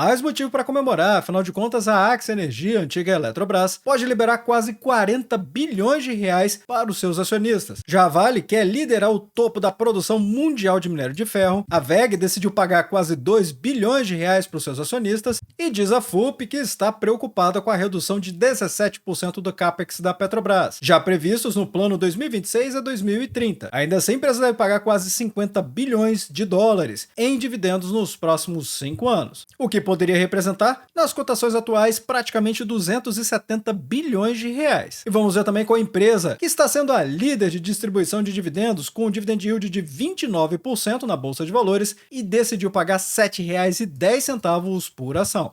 Mais motivo para comemorar, afinal de contas a Axia Energia, antiga Eletrobras, pode liberar quase 40 bilhões de reais para os seus acionistas. Já a Vale quer liderar o topo da produção mundial de minério de ferro, a WEG decidiu pagar quase 2 bilhões de reais para os seus acionistas e diz a FUP que está preocupada com a redução de 17% do CAPEX da Petrobras, já previstos no plano 2026 a 2030. Ainda assim, a empresa deve pagar quase 50 bilhões de dólares em dividendos nos próximos 5 anos, o que poderia representar, nas cotações atuais, praticamente 270 bilhões de reais. E vamos ver também com a empresa que está sendo a líder de distribuição de dividendos, com um dividend yield de 29% na Bolsa de Valores e decidiu pagar R$ 7,10 por ação.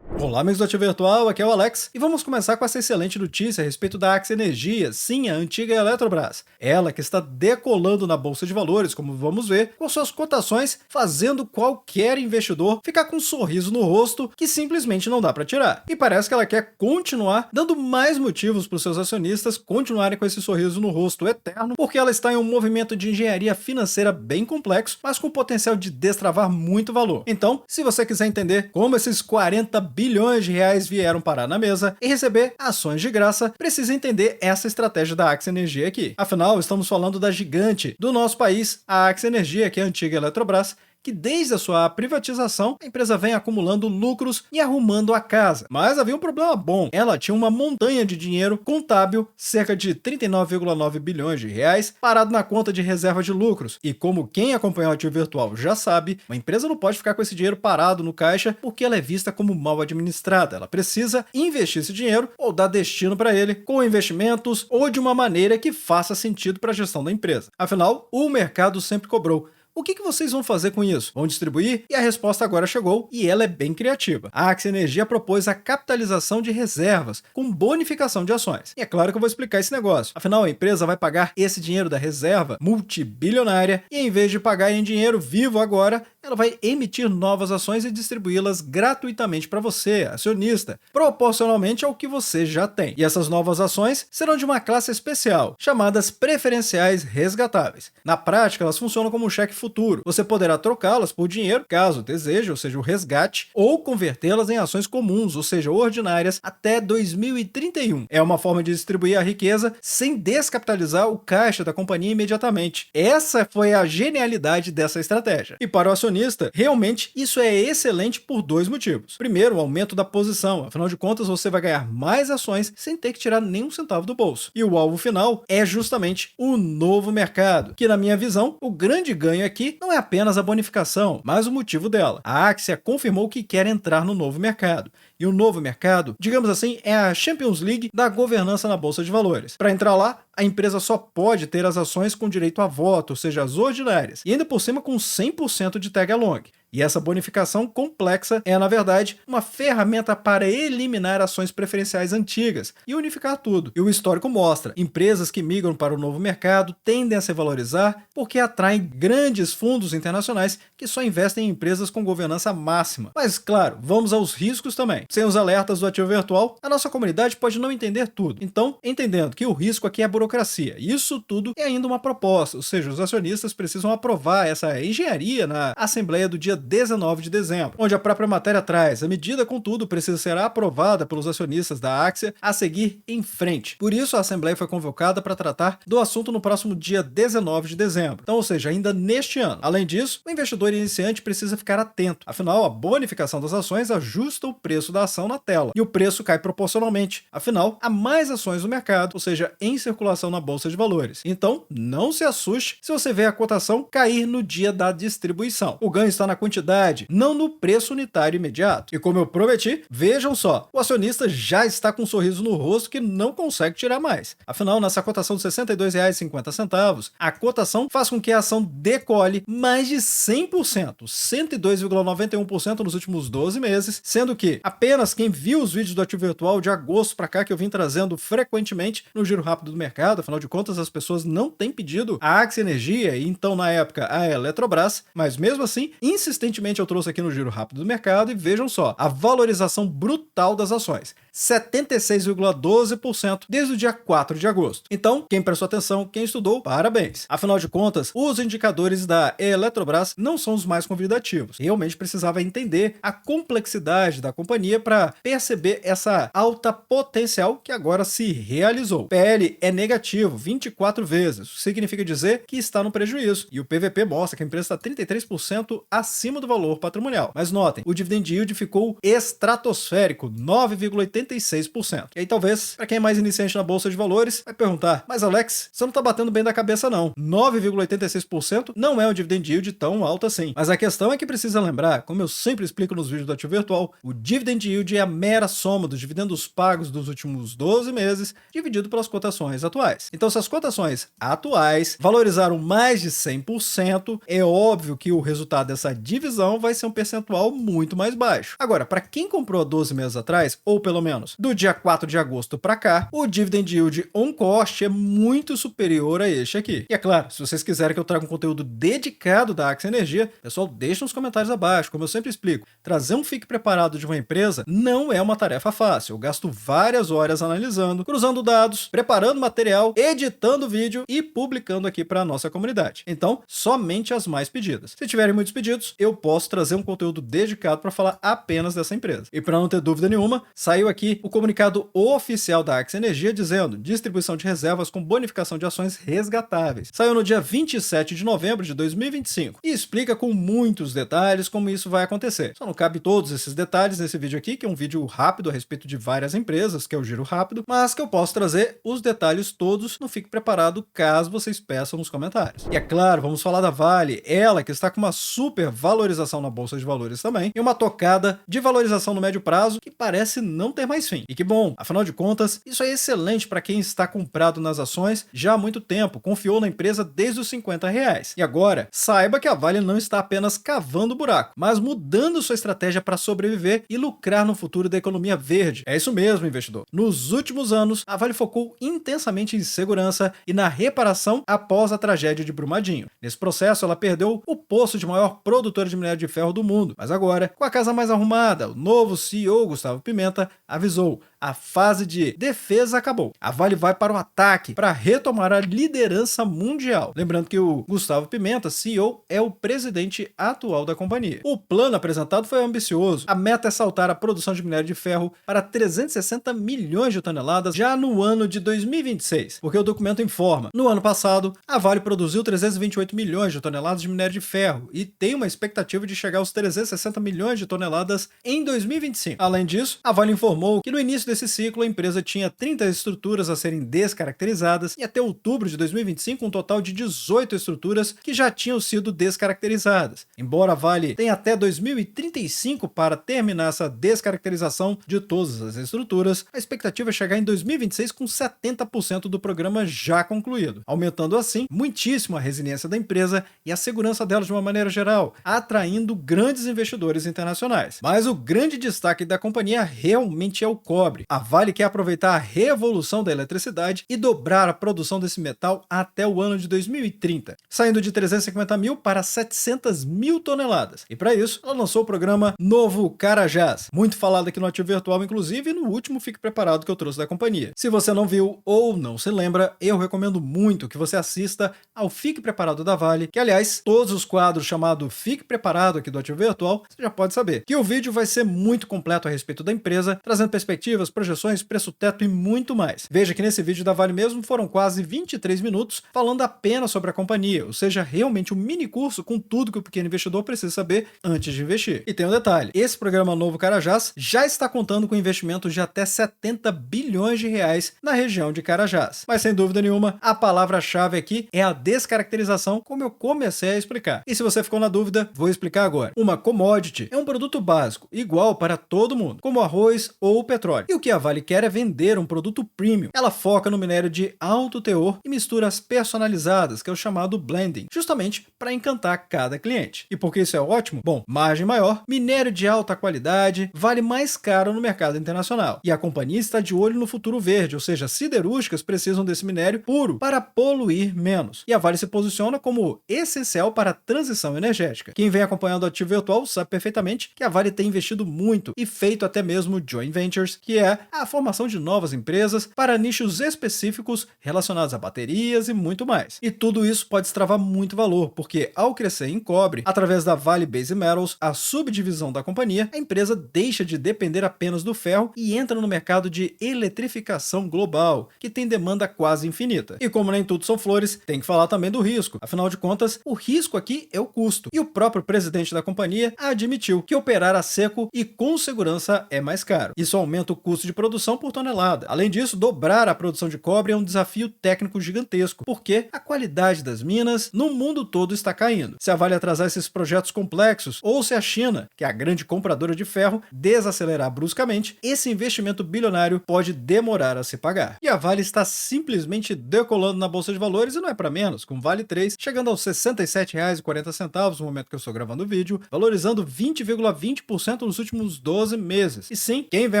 Olá, amigos do Ativo Virtual, aqui é o Alex e vamos começar com essa excelente notícia a respeito da Axia Energia, sim, a antiga Eletrobras. Ela que está decolando na Bolsa de Valores, como vamos ver, com suas cotações fazendo qualquer investidor ficar com um sorriso no rosto que simplesmente não dá para tirar. E parece que ela quer continuar dando mais motivos para os seus acionistas continuarem com esse sorriso no rosto eterno, porque ela está em um movimento de engenharia financeira bem complexo, mas com potencial de destravar muito valor. Então, se você quiser entender como esses 40 bilhões de reais vieram parar na mesa e receber ações de graça, precisa entender essa estratégia da Axia Energia aqui. Afinal, estamos falando da gigante do nosso país, a Axia Energia, que é a antiga Eletrobras, que desde a sua privatização, a empresa vem acumulando lucros e arrumando a casa. Mas havia um problema bom. Ela tinha uma montanha de dinheiro contábil, cerca de 39,9 bilhões de reais, parado na conta de reserva de lucros. E como quem acompanha o Ativo Virtual já sabe, uma empresa não pode ficar com esse dinheiro parado no caixa porque ela é vista como mal administrada. Ela precisa investir esse dinheiro ou dar destino para ele com investimentos ou de uma maneira que faça sentido para a gestão da empresa. Afinal, o mercado sempre cobrou. O que vocês vão fazer com isso? Vão distribuir? E a resposta agora chegou e ela é bem criativa. A Axia Energia propôs a capitalização de reservas com bonificação de ações. E é claro que eu vou explicar esse negócio. Afinal, a empresa vai pagar esse dinheiro da reserva multibilionária e em vez de pagar em dinheiro vivo agora, ela vai emitir novas ações e distribuí-las gratuitamente para você, acionista, proporcionalmente ao que você já tem. E essas novas ações serão de uma classe especial, chamadas preferenciais resgatáveis. Na prática, elas funcionam como um cheque futuro. Você poderá trocá-las por dinheiro, caso deseje, ou seja, o resgate, ou convertê-las em ações comuns, ou seja, ordinárias, até 2031. É uma forma de distribuir a riqueza sem descapitalizar o caixa da companhia imediatamente. Essa foi a genialidade dessa estratégia. E para o acionista, realmente isso é excelente por dois motivos. Primeiro, o aumento da posição. Afinal de contas, você vai ganhar mais ações sem ter que tirar nenhum centavo do bolso. E o alvo final é justamente o novo mercado, que na minha visão, o grande ganho aqui não é apenas a bonificação, mas o motivo dela. A Axia confirmou que quer entrar no novo mercado. E o novo mercado, digamos assim, é a Champions League da governança na Bolsa de Valores. Para entrar lá, a empresa só pode ter as ações com direito a voto, ou seja, as ordinárias, e ainda por cima com 100% de tag along. E essa bonificação complexa é, na verdade, uma ferramenta para eliminar ações preferenciais antigas e unificar tudo. E o histórico mostra, empresas que migram para o novo mercado tendem a se valorizar porque atraem grandes fundos internacionais que só investem em empresas com governança máxima. Mas, claro, vamos aos riscos também. Sem os alertas do Ativo Virtual, a nossa comunidade pode não entender tudo. Então, entendendo que o risco aqui é a burocracia, isso tudo é ainda uma proposta, ou seja, os acionistas precisam aprovar essa engenharia na Assembleia do dia 19 de dezembro, onde a própria matéria traz: a medida, contudo, precisa ser aprovada pelos acionistas da Axia a seguir em frente. Por isso, a Assembleia foi convocada para tratar do assunto no próximo dia 19 de dezembro. Então, ou seja, ainda neste ano. Além disso, o investidor iniciante precisa ficar atento. Afinal, a bonificação das ações ajusta o preço da ação na tela, e o preço cai proporcionalmente. Afinal, há mais ações no mercado, ou seja, em circulação na Bolsa de Valores. Então, não se assuste se você vê a cotação cair no dia da distribuição. O ganho está na quantidade, não no preço unitário imediato. E como eu prometi, vejam só, o acionista já está com um sorriso no rosto que não consegue tirar mais. Afinal, nessa cotação de R$ 62,50, a cotação faz com que a ação decole mais de 100%, 102,91% nos últimos 12 meses, sendo que apenas quem viu os vídeos do Ativo Virtual de agosto para cá, que eu vim trazendo frequentemente no Giro Rápido do Mercado, afinal de contas as pessoas não têm pedido a Axia Energia e então na época a Eletrobras, mas mesmo assim, insistentemente eu trouxe aqui no Giro Rápido do Mercado e vejam só, a valorização brutal das ações. 76,12% desde o dia 4 de agosto. Então, quem prestou atenção, quem estudou, parabéns. Afinal de contas, os indicadores da Eletrobras não são os mais convidativos. Realmente precisava entender a complexidade da companhia para perceber essa alta potencial que agora se realizou. PL é negativo 24 vezes, isso significa dizer que está no prejuízo. E o PVP mostra que a empresa está 33% acima do valor patrimonial. Mas notem, o dividend yield ficou estratosférico, 9,86%. E aí talvez, para quem é mais iniciante na bolsa de valores, vai perguntar, mas Alex, você não está batendo bem da cabeça não. 9,86% não é um dividend yield tão alto assim. Mas a questão é que precisa lembrar, como eu sempre explico nos vídeos do Ativo Virtual, o dividend yield é a mera soma dos dividendos pagos dos últimos 12 meses, dividido pelas cotações atuais. Então, se as cotações atuais valorizaram mais de 100%, é óbvio que o resultado dessa divisão vai ser um percentual muito mais baixo. Agora, para quem comprou há 12 meses atrás, ou pelo menos do dia 4 de agosto para cá, o dividend yield on cost é muito superior a este aqui. E é claro, se vocês quiserem que eu traga um conteúdo dedicado da Axia Energia, pessoal, deixa nos comentários abaixo. Como eu sempre explico, trazer um FIC preparado de uma empresa não é uma tarefa fácil. Eu gasto várias horas analisando, cruzando dados, preparando material, editando vídeo e publicando aqui para a nossa comunidade. Então, somente as mais pedidas. Se tiverem muitos pedidos, eu posso trazer um conteúdo dedicado para falar apenas dessa empresa. E para não ter dúvida nenhuma, saiu aqui o comunicado oficial da Axia Energia dizendo distribuição de reservas com bonificação de ações resgatáveis. Saiu no dia 27 de novembro de 2025 e explica com muitos detalhes como isso vai acontecer. Só não cabe todos esses detalhes nesse vídeo aqui, que é um vídeo rápido a respeito de várias empresas, que é o giro rápido, mas que eu posso trazer os detalhes todos no Fique Preparado caso vocês peçam nos comentários. E é claro, vamos falar da Vale, ela que está com uma super valorização na Bolsa de Valores também, e uma tocada de valorização no médio prazo que parece não ter mais fim. E que bom, afinal de contas, isso é excelente para quem está comprado nas ações já há muito tempo, confiou na empresa desde os R$ 50. E agora, saiba que a Vale não está apenas cavando buraco, mas mudando sua estratégia para sobreviver e lucrar no futuro da economia verde. É isso mesmo, investidor. Nos últimos anos, a Vale focou intensamente em segurança e na reparação após a tragédia de Brumadinho. Nesse processo, ela perdeu o posto de maior produtora de minério de ferro do mundo. Mas agora, com a casa mais arrumada, o novo CEO, Gustavo Pimenta, avisou: a fase de defesa acabou. A Vale vai para o ataque para retomar a liderança mundial. Lembrando que o Gustavo Pimenta, CEO, é o presidente atual da companhia. O plano apresentado foi ambicioso. A meta é saltar a produção de minério de ferro para 360 milhões de toneladas já no ano de 2026, porque o documento informa. No ano passado, a Vale produziu 328 milhões de toneladas de minério de ferro e tem uma expectativa de chegar aos 360 milhões de toneladas em 2025. Além disso, a Vale informou que no início desse ciclo a empresa tinha 30 estruturas a serem descaracterizadas e até outubro de 2025 um total de 18 estruturas que já tinham sido descaracterizadas. Embora a Vale tenha até 2035 para terminar essa descaracterização de todas as estruturas, a expectativa é chegar em 2026 com 70% do programa já concluído, aumentando assim muitíssimo a resiliência da empresa e a segurança dela de uma maneira geral, atraindo grandes investidores internacionais. Mas o grande destaque da companhia realmente é o cobre. A Vale quer aproveitar a revolução da eletricidade e dobrar a produção desse metal até o ano de 2030, saindo de 350 mil para 700 mil toneladas. E para isso, ela lançou o programa Novo Carajás, muito falado aqui no Ativo Virtual, inclusive no último Fique Preparado que eu trouxe da companhia. Se você não viu ou não se lembra, eu recomendo muito que você assista ao Fique Preparado da Vale, que aliás, todos os quadros chamados Fique Preparado aqui do Ativo Virtual, você já pode saber que o vídeo vai ser muito completo a respeito da empresa, trazendo perspectivas, projeções, preço-teto e muito mais. Veja que nesse vídeo da Vale mesmo foram quase 23 minutos falando apenas sobre a companhia, ou seja, realmente um mini curso com tudo que o pequeno investidor precisa saber antes de investir. E tem um detalhe, esse programa Novo Carajás já está contando com investimentos de até 70 bilhões de reais na região de Carajás. Mas sem dúvida nenhuma, a palavra-chave aqui é a descaracterização, como eu comecei a explicar. E se você ficou na dúvida, vou explicar agora. Uma commodity é um produto básico, igual para todo mundo, como arroz ou petróleo. E o que a Vale quer é vender um produto premium. Ela foca no minério de alto teor e misturas personalizadas, que é o chamado blending, justamente para encantar cada cliente. E por que isso é ótimo? Bom, margem maior, minério de alta qualidade, vale mais caro no mercado internacional. E a companhia está de olho no futuro verde, ou seja, siderúrgicas precisam desse minério puro para poluir menos. E a Vale se posiciona como essencial para a transição energética. Quem vem acompanhando o Ativo Virtual sabe perfeitamente que a Vale tem investido muito e feito até mesmo joint ventures, que é a formação de novas empresas para nichos específicos relacionados a baterias e muito mais. E tudo isso pode destravar muito valor, porque ao crescer em cobre, através da Vale Base Metals, a subdivisão da companhia, a empresa deixa de depender apenas do ferro e entra no mercado de eletrificação global, que tem demanda quase infinita. E como nem tudo são flores, tem que falar também do risco. Afinal de contas, o risco aqui é o custo. E o próprio presidente da companhia admitiu que operar a seco e com segurança é mais caro. Isso aumenta o custo de produção por tonelada. Além disso, dobrar a produção de cobre é um desafio técnico gigantesco, porque a qualidade das minas no mundo todo está caindo. Se a Vale atrasar esses projetos complexos, ou se a China, que é a grande compradora de ferro, desacelerar bruscamente, esse investimento bilionário pode demorar a se pagar. E a Vale está simplesmente decolando na Bolsa de Valores e não é para menos, com Vale 3 chegando aos R$ 67,40 no momento que eu estou gravando o vídeo, valorizando 20,20% nos últimos 12 meses. E sim, quem vem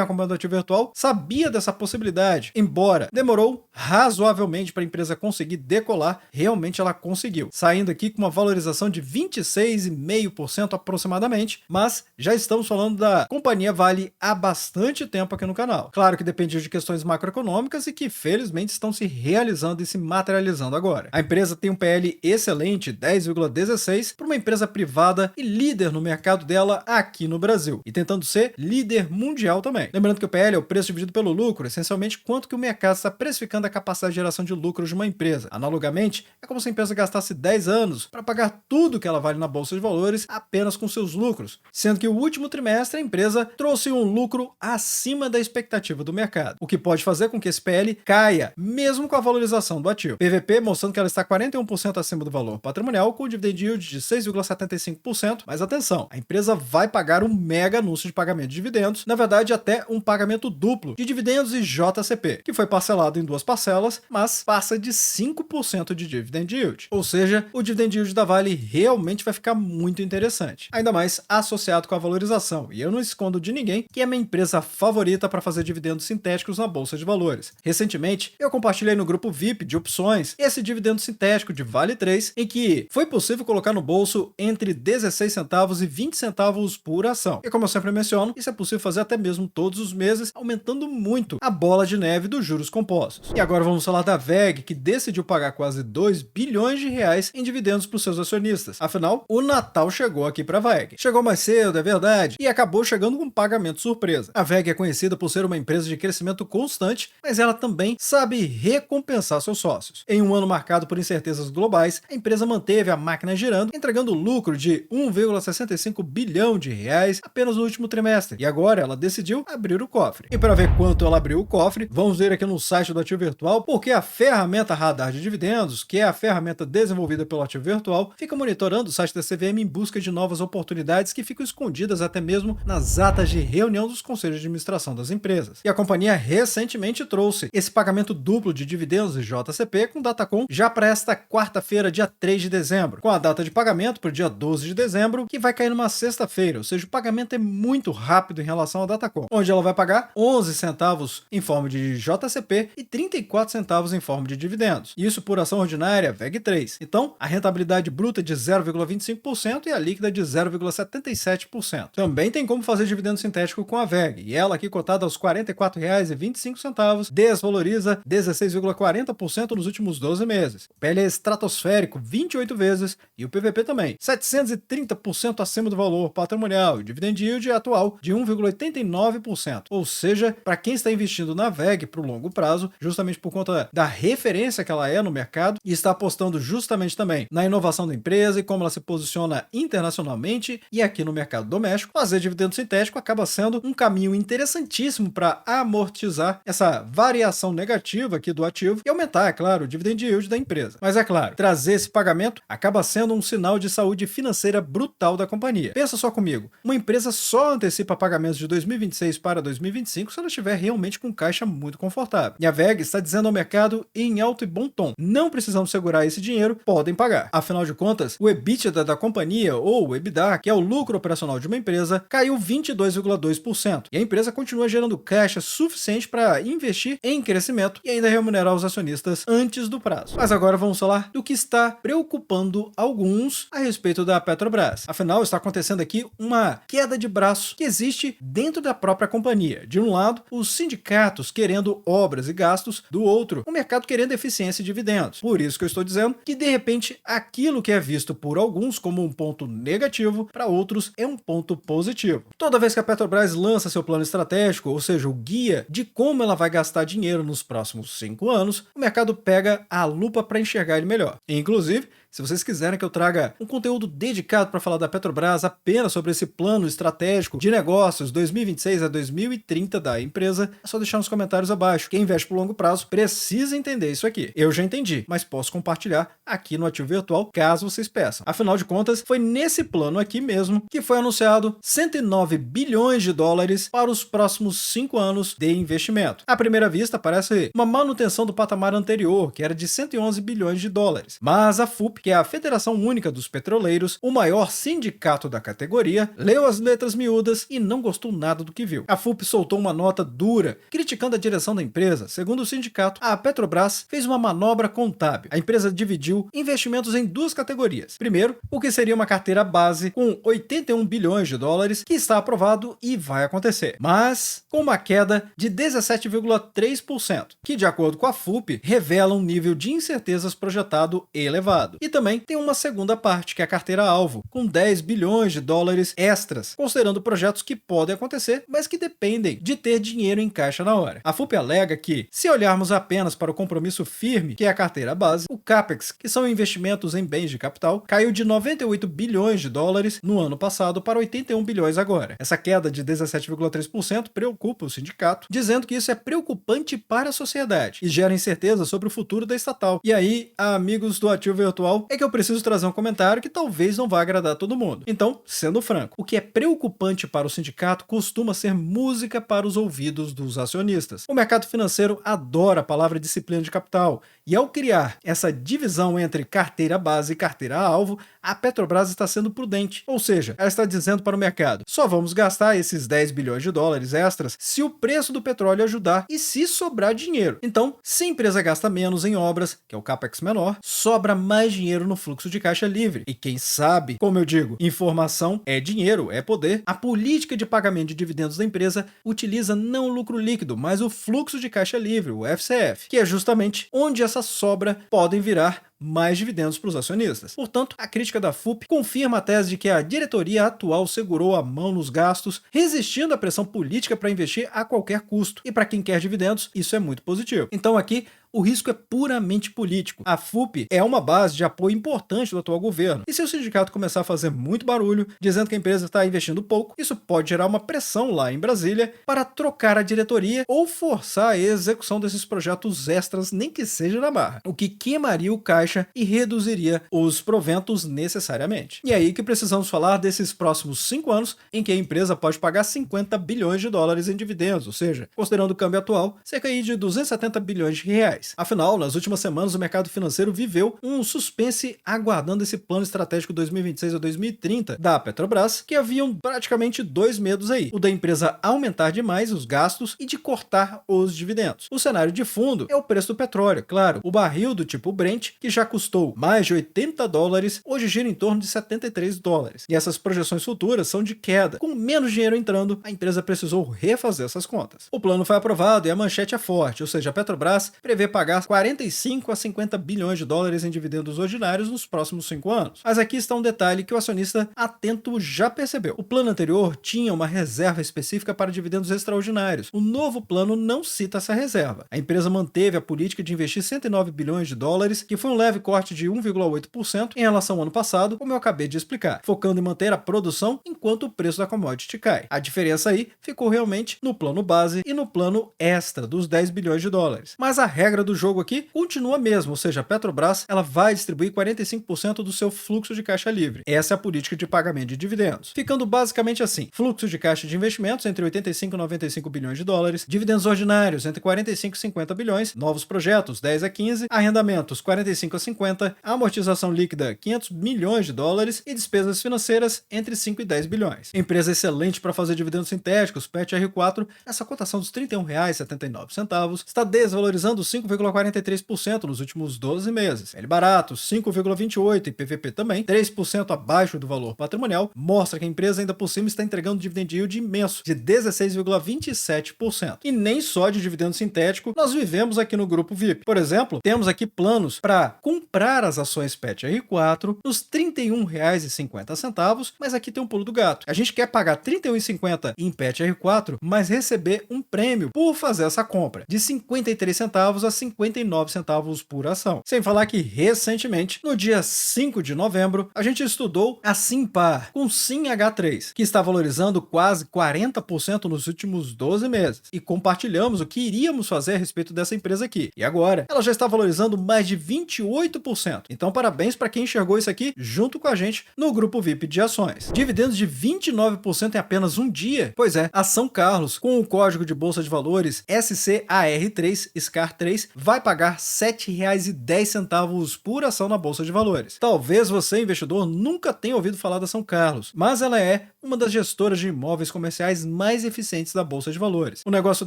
acompanhando o ativo virtual sabia dessa possibilidade, embora demorou razoavelmente para a empresa conseguir decolar, realmente ela conseguiu, saindo aqui com uma valorização de 26,5% aproximadamente, mas já estamos falando da companhia Vale há bastante tempo aqui no canal. Claro que dependia de questões macroeconômicas e que felizmente estão se realizando e se materializando agora. A empresa tem um PL excelente, 10,16, para uma empresa privada e líder no mercado dela aqui no Brasil, e tentando ser líder mundial também. Lembrando que o PL é o preço dividido pelo lucro, essencialmente quanto que o mercado está precificando a capacidade de geração de lucro de uma empresa. Analogamente, é como se a empresa gastasse 10 anos para pagar tudo que ela vale na Bolsa de Valores apenas com seus lucros, sendo que o último trimestre a empresa trouxe um lucro acima da expectativa do mercado, o que pode fazer com que esse PL caia, mesmo com a valorização do ativo. PVP mostrando que ela está 41% acima do valor patrimonial, com o dividend yield de 6,75%, mas atenção, a empresa vai pagar um mega anúncio de pagamento de dividendos, na verdade até um pagamento duplo de dividendos e JCP, que foi parcelado em duas parcelas, mas passa de 5% de dividend yield. Ou seja, o dividend yield da Vale realmente vai ficar muito interessante, ainda mais associado com a valorização, e eu não escondo de ninguém que é a minha empresa favorita para fazer dividendos sintéticos na Bolsa de Valores. Recentemente, eu compartilhei no grupo VIP de opções esse dividendo sintético de Vale 3, em que foi possível colocar no bolso entre 16 centavos e 20 centavos por ação. E como eu sempre menciono, isso é possível fazer até mesmo todos os meses, aumentando muito a bola de neve dos juros compostos. E agora vamos falar da VEG, que decidiu pagar quase 2 bilhões de reais em dividendos para os seus acionistas. Afinal, o Natal chegou aqui para a VEG. Chegou mais cedo, é verdade, e acabou chegando com um pagamento surpresa. A VEG é conhecida por ser uma empresa de crescimento constante, mas ela também sabe recompensar seus sócios. Em um ano marcado por incertezas globais, a empresa manteve a máquina girando, entregando lucro de 1,65 bilhão de reais apenas no último trimestre. E agora ela decidiu abrir o cofre. E para ver quanto ela abriu o cofre, vamos ver aqui no site do Ativo Virtual, porque a ferramenta Radar de Dividendos, que é a ferramenta desenvolvida pelo Ativo Virtual, fica monitorando o site da CVM em busca de novas oportunidades que ficam escondidas até mesmo nas atas de reunião dos conselhos de administração das empresas. E a companhia recentemente trouxe esse pagamento duplo de dividendos e JCP com Datacom já para esta quarta-feira, dia 3 de dezembro, com a data de pagamento para o dia 12 de dezembro, que vai cair numa sexta-feira, ou seja, o pagamento é muito rápido em relação ao Datacom, onde ela vai pagar 11 centavos em forma de JCP e 34 centavos em forma de dividendos. Isso por ação ordinária VEG 3. Então, a rentabilidade bruta é de 0,25% e a líquida de 0,77%. Também tem como fazer dividendo sintético com a VEG, e ela aqui cotada aos R$ 44,25, desvaloriza 16,40% nos últimos 12 meses. O PL é estratosférico 28 vezes e o PVP também, 730% acima do valor patrimonial, e o dividend yield atual de 1,89%. Ou seja, para quem está investindo na VEG para o longo prazo, justamente por conta da referência que ela é no mercado, e está apostando justamente também na inovação da empresa e como ela se posiciona internacionalmente e aqui no mercado doméstico, fazer dividendo sintético acaba sendo um caminho interessantíssimo para amortizar essa variação negativa aqui do ativo e aumentar, é claro, o dividend yield da empresa. Mas é claro, trazer esse pagamento acaba sendo um sinal de saúde financeira brutal da companhia. Pensa só comigo, uma empresa só antecipa pagamentos de 2026 para 2025 se ela estiver realmente com caixa muito confortável. E a VEG está dizendo ao mercado em alto e bom tom, não precisamos segurar esse dinheiro, podem pagar. Afinal de contas, o EBITDA da companhia, ou o EBITDA, que é o lucro operacional de uma empresa, caiu 22,2%. E a empresa continua gerando caixa suficiente para investir em crescimento e ainda remunerar os acionistas antes do prazo. Mas agora vamos falar do que está preocupando alguns a respeito da Petrobras. Afinal, está acontecendo aqui uma queda de braço que existe dentro da própria companhia, De um lado, os sindicatos querendo obras e gastos, do outro, o mercado querendo eficiência e dividendos. Por isso que eu estou dizendo que, de repente, aquilo que é visto por alguns como um ponto negativo, para outros é um ponto positivo. Toda vez que a Petrobras lança seu plano estratégico, ou seja, o guia de como ela vai gastar dinheiro nos próximos 5 anos, o mercado pega a lupa para enxergar ele melhor. Inclusive, se vocês quiserem que eu traga um conteúdo dedicado para falar da Petrobras apenas sobre esse plano estratégico de negócios 2026 a 2030 da empresa, é só deixar nos comentários abaixo. Quem investe por longo prazo precisa entender isso aqui. Eu já entendi, mas posso compartilhar aqui no Ativo Virtual caso vocês peçam. Afinal de contas, foi nesse plano aqui mesmo que foi anunciado 109 bilhões de dólares para os próximos 5 anos de investimento. À primeira vista, parece uma manutenção do patamar anterior, que era de 111 bilhões de dólares. Mas a FUP, que é a Federação Única dos Petroleiros, o maior sindicato da categoria, leu as letras miúdas e não gostou nada do que viu. A FUP soltou uma nota dura, criticando a direção da empresa. Segundo o sindicato, a Petrobras fez uma manobra contábil. A empresa dividiu investimentos em duas categorias. Primeiro, o que seria uma carteira base com 81 bilhões de dólares, que está aprovado e vai acontecer, mas com uma queda de 17,3%, que, de acordo com a FUP, revela um nível de incertezas projetado elevado. E também tem uma segunda parte, que é a carteira-alvo, com 10 bilhões de dólares extras, considerando projetos que podem acontecer, mas que dependem de ter dinheiro em caixa na hora. A FUP alega que, se olharmos apenas para o compromisso firme, que é a carteira base, o CAPEX, que são investimentos em bens de capital, caiu de 98 bilhões de dólares no ano passado para 81 bilhões agora. Essa queda de 17,3% preocupa o sindicato, dizendo que isso é preocupante para a sociedade e gera incerteza sobre o futuro da estatal. E aí, amigos do Ativo Virtual, é que eu preciso trazer um comentário que talvez não vá agradar todo mundo. Então, sendo franco, o que é preocupante para o sindicato costuma ser música para os ouvidos dos acionistas. O mercado financeiro adora a palavra disciplina de capital, e ao criar essa divisão entre carteira base e carteira-alvo, a Petrobras está sendo prudente. Ou seja, ela está dizendo para o mercado: só vamos gastar esses 10 bilhões de dólares extras se o preço do petróleo ajudar e se sobrar dinheiro. Então, se a empresa gasta menos em obras, que é o CAPEX menor, sobra mais dinheiro no fluxo de caixa livre. E quem sabe, como eu digo, informação é dinheiro, é poder. A política de pagamento de dividendos da empresa utiliza não o lucro líquido, mas o fluxo de caixa livre, o FCF, que é justamente onde essa sobra podem virar mais dividendos para os acionistas. Portanto, a crítica da FUP confirma a tese de que a diretoria atual segurou a mão nos gastos, resistindo à pressão política para investir a qualquer custo. E para quem quer dividendos, isso é muito positivo. Então aqui, o risco é puramente político. A FUP é uma base de apoio importante do atual governo. E se o sindicato começar a fazer muito barulho, dizendo que a empresa está investindo pouco, isso pode gerar uma pressão lá em Brasília para trocar a diretoria ou forçar a execução desses projetos extras, nem que seja na marra, o que queimaria o caixa e reduziria os proventos necessariamente. E é aí que precisamos falar desses próximos 5 anos em que a empresa pode pagar 50 bilhões de dólares em dividendos, ou seja, considerando o câmbio atual, cerca de 270 bilhões de reais. Afinal, nas últimas semanas o mercado financeiro viveu um suspense aguardando esse plano estratégico 2026 a 2030 da Petrobras, que haviam praticamente 2 medos aí: o da empresa aumentar demais os gastos e de cortar os dividendos. O cenário de fundo é o preço do petróleo, claro. O barril do tipo Brent, que já custou mais de 80 dólares, hoje gira em torno de 73 dólares. E essas projeções futuras são de queda. Com menos dinheiro entrando, a empresa precisou refazer essas contas. O plano foi aprovado e a manchete é forte, ou seja, a Petrobras prevê pagar 45 a 50 bilhões de dólares em dividendos ordinários nos próximos 5 anos. Mas aqui está um detalhe que o acionista atento já percebeu. O plano anterior tinha uma reserva específica para dividendos extraordinários. O novo plano não cita essa reserva. A empresa manteve a política de investir 109 bilhões de dólares, que foi um leve corte de 1,8% em relação ao ano passado, como eu acabei de explicar, focando em manter a produção enquanto o preço da commodity cai. A diferença aí ficou realmente no plano base e no plano extra dos 10 bilhões de dólares. Mas a regra do jogo aqui continua mesmo, ou seja, a Petrobras ela vai distribuir 45% do seu fluxo de caixa livre. Essa é a política de pagamento de dividendos. Ficando basicamente assim: fluxo de caixa de investimentos entre 85 e 95 bilhões de dólares, dividendos ordinários entre 45 e 50 bilhões, novos projetos 10 a 15, arrendamentos 45 a 50, amortização líquida 500 milhões de dólares e despesas financeiras entre 5 e 10 bilhões. Empresa excelente para fazer dividendos sintéticos, PET R4, essa cotação dos R$ 31,79 está desvalorizando 5,5% 5,43% nos últimos 12 meses. L barato, 5,28% e PVP também, 3% abaixo do valor patrimonial, mostra que a empresa ainda por cima está entregando dividend yield imenso, de 16,27%. E nem só de dividendo sintético nós vivemos aqui no Grupo VIP. Por exemplo, temos aqui planos para comprar as ações PET R4 nos R$ 31,50, mas aqui tem um pulo do gato. A gente quer pagar R$ 31,50 em PET R4, mas receber um prêmio por fazer essa compra, de 53 centavos a 59 centavos por ação. Sem falar que, recentemente, no dia 5 de novembro, a gente estudou a Simpar, com SimH3, que está valorizando quase 40% nos últimos 12 meses, e compartilhamos o que iríamos fazer a respeito dessa empresa aqui. E agora, ela já está valorizando mais de 28%. Então, parabéns para quem enxergou isso aqui junto com a gente no grupo VIP de ações. Dividendos de 29% em apenas um dia? Pois é, a São Carlos, com o código de bolsa de valores SCAR3, SCAR3, vai pagar R$ 7,10 por ação na bolsa de valores. Talvez você, investidor, nunca tenha ouvido falar da São Carlos, mas ela é uma das gestoras de imóveis comerciais mais eficientes da bolsa de valores. O negócio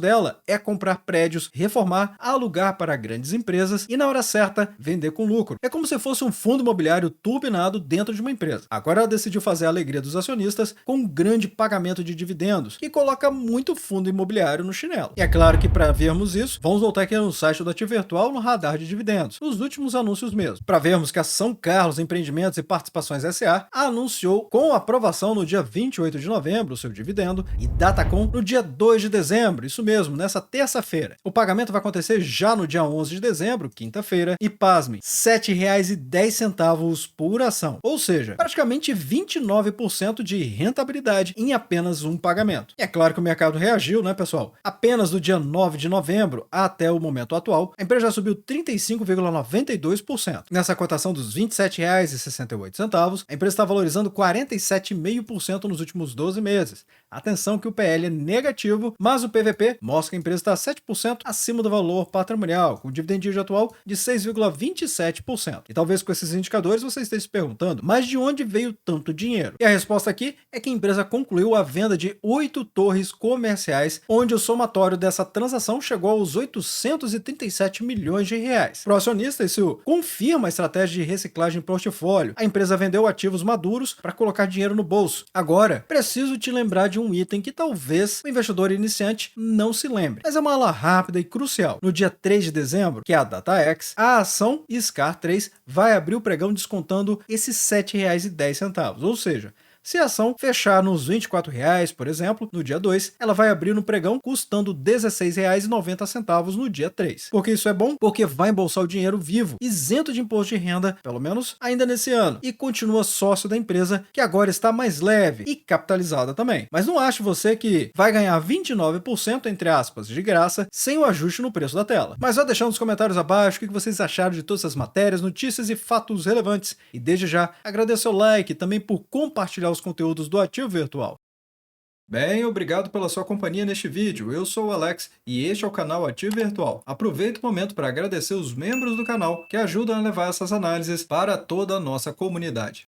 dela é comprar prédios, reformar, alugar para grandes empresas e, na hora certa, vender com lucro. É como se fosse um fundo imobiliário turbinado dentro de uma empresa. Agora ela decidiu fazer a alegria dos acionistas com um grande pagamento de dividendos, que coloca muito fundo imobiliário no chinelo. E é claro que para vermos isso, vamos voltar aqui no site do Ativo Virtual no radar de dividendos, nos últimos anúncios mesmo, para vermos que a São Carlos Empreendimentos e Participações SA anunciou com aprovação no dia 28 de novembro o seu dividendo e Datacom no dia 2 de dezembro, isso mesmo, nessa terça-feira. O pagamento vai acontecer já no dia 11 de dezembro, quinta-feira, e pasmem, R$ 7,10 por ação, ou seja, praticamente 29% de rentabilidade em apenas um pagamento. E é claro que o mercado reagiu, né, pessoal? Apenas do dia 9 de novembro até o momento atual, a empresa já subiu 35,92%. Nessa cotação dos R$ 27,68, a empresa está valorizando 47,5% nos últimos 12 meses. Atenção que o PL é negativo, mas o PVP mostra que a empresa está 7% acima do valor patrimonial, com o dividend yield atual de 6,27%. E talvez com esses indicadores você esteja se perguntando, mas de onde veio tanto dinheiro? E a resposta aqui é que a empresa concluiu a venda de 8 torres comerciais, onde o somatório dessa transação chegou aos 837 milhões de reais. Para o acionista, isso confirma a estratégia de reciclagem portfólio. A empresa vendeu ativos maduros para colocar dinheiro no bolso. Agora, preciso te lembrar de um item que talvez o investidor iniciante não se lembre, mas é uma aula rápida e crucial. No dia 3 de dezembro, que é a data X, a ação SCAR3 vai abrir o pregão descontando esses R$ 7,10, ou seja, se a ação fechar nos R$ 24,00, por exemplo, no dia 2, ela vai abrir no pregão custando R$ 16,90 no dia 3. Por que isso é bom? Porque vai embolsar o dinheiro vivo, isento de imposto de renda, pelo menos ainda nesse ano, e continua sócio da empresa, que agora está mais leve e capitalizada também. Mas não ache você que vai ganhar 29%, entre aspas, de graça, sem o ajuste no preço da tela. Mas vai deixando nos comentários abaixo o que vocês acharam de todas essas matérias, notícias e fatos relevantes. E desde já, agradeço o like e também por compartilhar os conteúdos do Ativo Virtual. Bem, obrigado pela sua companhia neste vídeo. Eu sou o Alex e este é o canal Ativo Virtual. Aproveito o momento para agradecer os membros do canal que ajudam a levar essas análises para toda a nossa comunidade.